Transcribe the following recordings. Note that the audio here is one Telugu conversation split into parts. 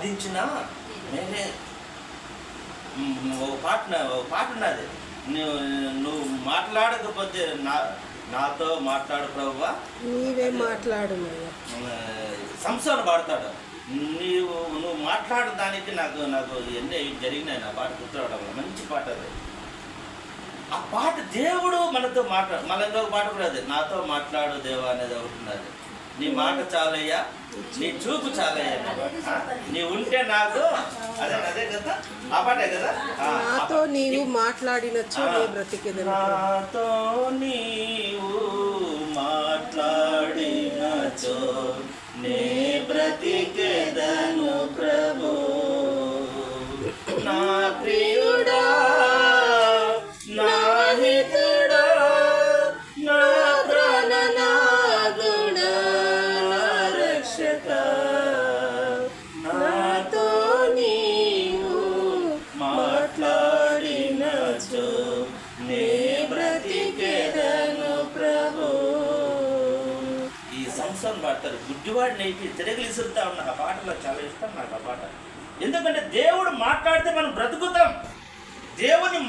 సాధించిన నేనే ఒక పాట ఉన్నది. నువ్వు మాట్లాడకపోతే నాతో మాట్లాడు ప్రభువా, నీవే మాట్లాడు. సంసోను పాడతాడు. నువ్వు మాట్లాడడానికి నాకు ఎన్ని జరిగినాయి. నా పాట గుర్తురావడం మంచి పాట అది. ఆ పాట దేవుడు మనతో మళ్ళీ ఇంకొక పాట కూడా అది, నాతో మాట్లాడు దేవా అనేది ఒకటి ఉన్నది. నీ మాట చాలయ్యా, నీ చూపు చాలయ్యా, నీ ఉంటే నాకు అదే కదా, ఆ పాటే కదా. నాతో నీవు మాట్లాడినచో నీ బ్రతికెదను. నాతో నీవు మాట్లాడినచో నే బ్రతికెదను ప్రభు. నా ప్రియుడా, నా హితుడా, నా ప్రాణనాథుడా, నా రక్షక, నాతో నీవు మాట్లాడినచో నే బ్రతికెదను ప్రభు. ఈ సంవత్సరం పాడతారు. గుడ్డివాడిని అయిపోయి తిరగలిసురుతా ఉన్న ఆ పాటలో చాలా ఇష్టం నాకు ఆ పాట. ఎందుకంటే దేవుడు మాట్లాడితే మనం బ్రతుకుతాం. దేవుని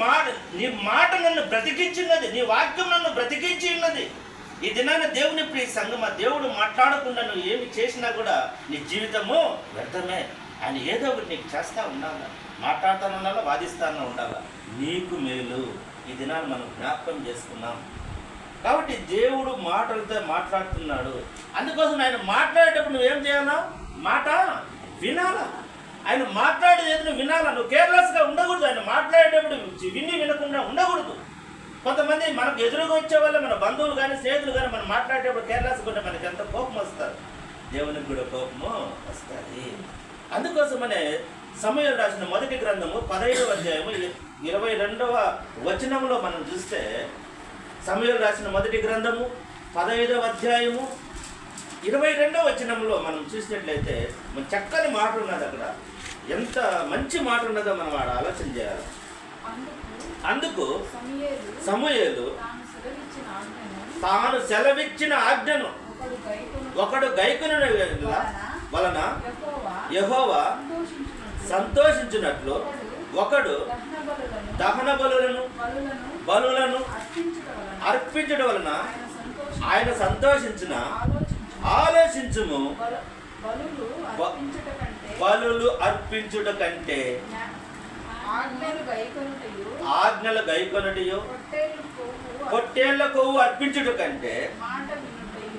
నీ మాట నన్ను బ్రతికించినది, నీ వాక్యం నన్ను బ్రతికించి ఉన్నది. ఈ దినాన దేవుని ప్రియ సంగమా, దేవుడు మాట్లాడకుండా నువ్వు ఏమి చేసినా కూడా నీ జీవితము వ్యర్థమే. ఆయన ఏదో ఒకటి నీకు చేస్తూ ఉండాలా, మాట్లాడుతూ ఉండాలా, వాదిస్తానే ఉండాలా. నీకు మేలు ఈ దినాన్ని మనం జ్ఞాపకం చేసుకున్నాం. కాబట్టి దేవుడు మాటలతో మాట్లాడుతున్నాడు. అందుకోసం ఆయన మాట్లాడేటప్పుడు నువ్వేం చేయాలా? మాట వినాలా. ఆయన మాట్లాడేది నువ్వు వినాలా. నువ్వు కేర్లెస్గా ఉండకూడదు. ఆయన మాట్లాడేటప్పుడు వినకుండా ఉండకూడదు. కొంతమంది మనకు ఎదురుగా వచ్చే వాళ్ళ మన బంధువులు కానీ స్నేహితులు కానీ మనం మాట్లాడేటప్పుడు కేర్లెస్గా ఉంటే మనకి ఎంత కోపం వస్తారు. దేవునికి కూడా కోపము వస్తుంది. అందుకోసమనే సమూయేలు రాసిన మొదటి గ్రంథము 15వ అధ్యాయము 22వ వచనంలో మనం చూస్తే, సమూయేలు రాసిన మొదటి గ్రంథము 15వ అధ్యాయము 22వ వచనంలో మనం చూసినట్లయితే మన చక్కని మాట ఉన్నది. అక్కడ ఎంత మంచి మాట ఉన్నదో మనం వాడు ఆలోచన చేయాలి. అందుకు సమూయేలు తాను సెలవిచ్చిన ఆజ్ఞను ఒకడు గైకొను వలన యెహోవా సంతోషించినట్లు ఒకడు దహన బలులను అర్పించడం వలన ఆయన సంతోషించిన ఆలోచించుము. బలులు అర్పించుట కంటే ఆజ్ఞలు గైకొనుటయు పొట్టేళ్ల కొవ్వు అర్పించుట కంటే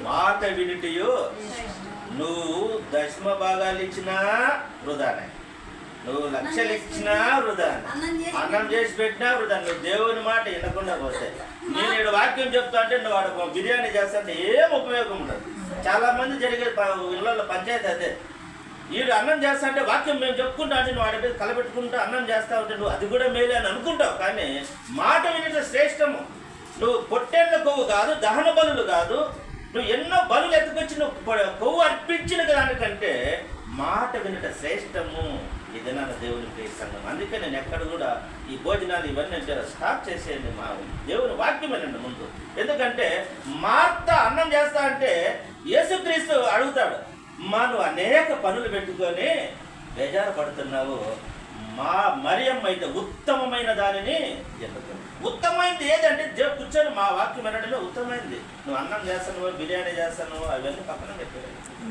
మాట వినుటయు. నువ్వు దశమ భాగాలు ఇచ్చినా వృధానే, నువ్వు లక్షలు ఇచ్చినా వృధానే, అన్నం చేసి పెట్టినా వృధా. నువ్వు దేవుని మాట వినకుండా పోతే, నేను ఇక్కడ వాక్యం చెప్తా అంటే నువ్వు వాడు బిర్యానీ చేస్తా అంటే ఏం ఉపయోగం ఉండదు. చాలా మంది జరిగే ఇళ్ళల్లో పంచాయతీ అదే. వీడు అన్నం చేస్తా అంటే వాక్యం మేము చెప్పుకుంటా అంటే నువ్వు వాడి మీద కలబెట్టుకుంటూ అన్నం చేస్తా ఉంటే నువ్వు అది కూడా మేలే అని అనుకుంటావు. కానీ మాట వినటం శ్రేష్టము. నువ్వు పొట్టేళ్ల కొవ్వు కాదు, దహన బలులు కాదు, నువ్వు ఎన్నో బలులు ఎత్తుకొచ్చి నువ్వు కొవ్వు అర్పించిన దానికంటే మాట వినట శ్రేష్టము. ఇది నా దేవుని ప్రియ సంఘం. అందుకే నేను ఎక్కడ కూడా ఈ భోజనాలు ఇవన్నీ స్టాప్ చేసేయండి. మా దేవుని వాక్యం వినండి ముందు. ఎందుకంటే మార్త అన్నం చేస్తా అంటే యేసుక్రీస్తు అడుగుతాడు, నువ్వు అనేక పనులు పెట్టుకొని బేజారు పడుతున్నావు, మా మరియమ్మ అయితే ఉత్తమమైన దానిని ఎన్నుకుంది. ఉత్తమైనది ఏదంటే కూర్చొని మా వాక్యం వినడంలో ఉత్తమైనది. నువ్వు అన్నం చేస్తాను, బిర్యానీ చేస్తాను, అవన్నీ పక్కన పెట్టాడు.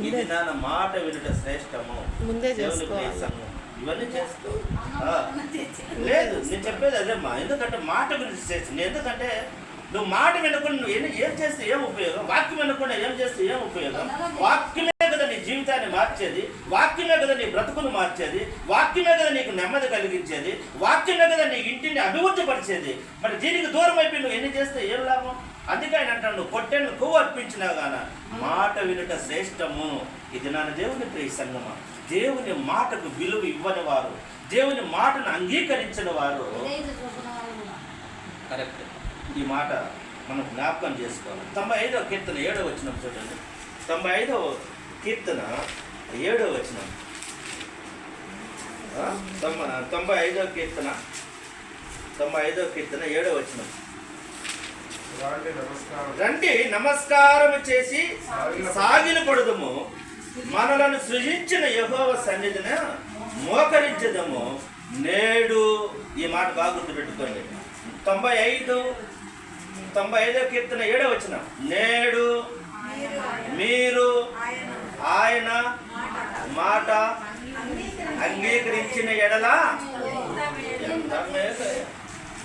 ఇది నా మాట వినుట శ్రేష్టము. దేవుని ప్రియ సంఘం ఇవన్నీ చేస్తూ లేదు. నేను చెప్పేది అదేమ్మా. ఎందుకంటే మాట గురించి చేస్తుంది. ఎందుకంటే నువ్వు మాట వినకుండా నువ్వు ఏం చేస్తే ఏం ఉపయోగం? వాక్యం వినకుండా ఏం చేస్తే ఏం ఉపయోగం? వాక్యమే కదా నీ జీవితాన్ని మార్చేది, వాక్యమే కదా నీ బ్రతుకును మార్చేది, వాక్యమే కదా నీకు నెమ్మది కలిగించేది, వాక్యమే కదా నీ ఇంటిని అభివృద్ధి పరిచేది. మరి దీనికి దూరం అయిపోయి నువ్వు ఎన్ని చేస్తే ఏం లాభం? అందుకే ఆయన అంటాడు, నువ్వు పొట్టేను కొవ్వు అర్పించినా గాన మాట వినుట శ్రేష్టము. ఇది నా దేవుని ప్రియ సంగమా, దేవుని మాటకు విలువ ఇవ్వని వారు, దేవుని మాటను అంగీకరించిన వారు కరెక్ట్. ఈ మాట మనం జ్ఞాపకం చేసుకోవాలి. 95వ కీర్తన 7వ వచనం చూడండి. 95వ కీర్తన 7వ వచనం. 95వ కీర్తన 7వ వచనం. రండి నమస్కారము చేసి సాగిలు పడుదుము, మనలను సృజించిన యెహోవా సన్నిధిన మోకరించదము నేడు. ఈ మాట బాగా గుర్తుపెట్టుకోండి. 95వ కీర్తన 7వ వచనం. నేడు మీరు ఆయన మాట అంగీకరించిన ఎడల ఎంత మేలు.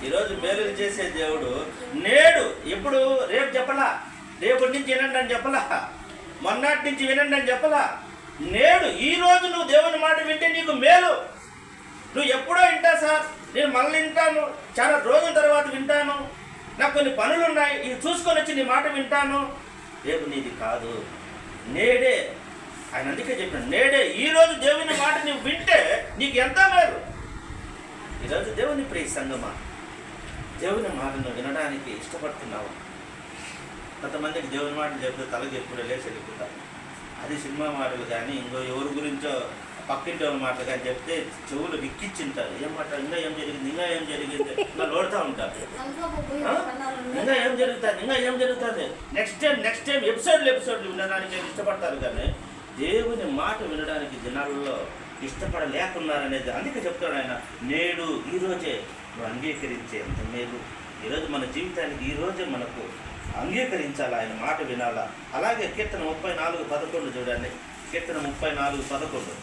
ఈరోజు మేలులు చేసే దేవుడు నేడు. ఎప్పుడు? రేపు చెప్పలా, రేపటి నుంచి వినండి అని చెప్పలా, మొన్నటి నుంచి వినండి అని చెప్పలా. నేడు ఈ రోజు నువ్వు దేవుని మాట వింటే నీకు మేలు. నువ్వు ఎప్పుడో వింటా సార్, నేను మళ్ళీ వింటాను, చాలా రోజుల తర్వాత వింటాను, నాకు కొన్ని పనులు ఉన్నాయి, ఇవి చూసుకొని వచ్చి నీ మాట వింటాను. రేపు నీది కాదు, నేడే. ఆయన అందుకే చెప్పాను, నేడే ఈ రోజు దేవుని మాట నువ్వు వింటే నీకు ఎంత మేలు. ఈరోజు దేవుని ప్రియ సంగమా, దేవుని మాటను వినడానికి ఇష్టపడుతున్నావు. కొంతమందికి దేవుని మాటలు చెప్తే తలకి ఎప్పుడు లేచి వెళ్ళిపోతారు. అది సినిమా మాటలు కానీ ఇంకో ఎవరి గురించో పక్కింటి వాళ్ళ మాటలు కానీ చెప్తే చెవులు విక్కిచ్చింటారు. ఏం మాట, ఇంకా ఏం జరిగింది, ఇంకా ఏం జరిగింది, ఇంకా లోడుతూ ఉంటారు. ఇంకా ఏం జరుగుతుంది, ఇంకా ఏం జరుగుతుంది, నెక్స్ట్ టైం ఎపిసోడ్లు వినడానికి ఇష్టపడతారు. కానీ దేవుని మాట వినడానికి జనాలలో ఇష్టపడలేకున్నారనేది అందుకే చెప్తాడు ఆయన. నేడు ఈరోజే నువ్వు అంగీకరించే అంత మేలు. ఈరోజు మన జీవితానికి ఈరోజే మనకు అంగీకరించాలి, ఆయన మాట వినాలా. అలాగే కీర్తన 34:11 చూడండి. కీర్తన 34:11.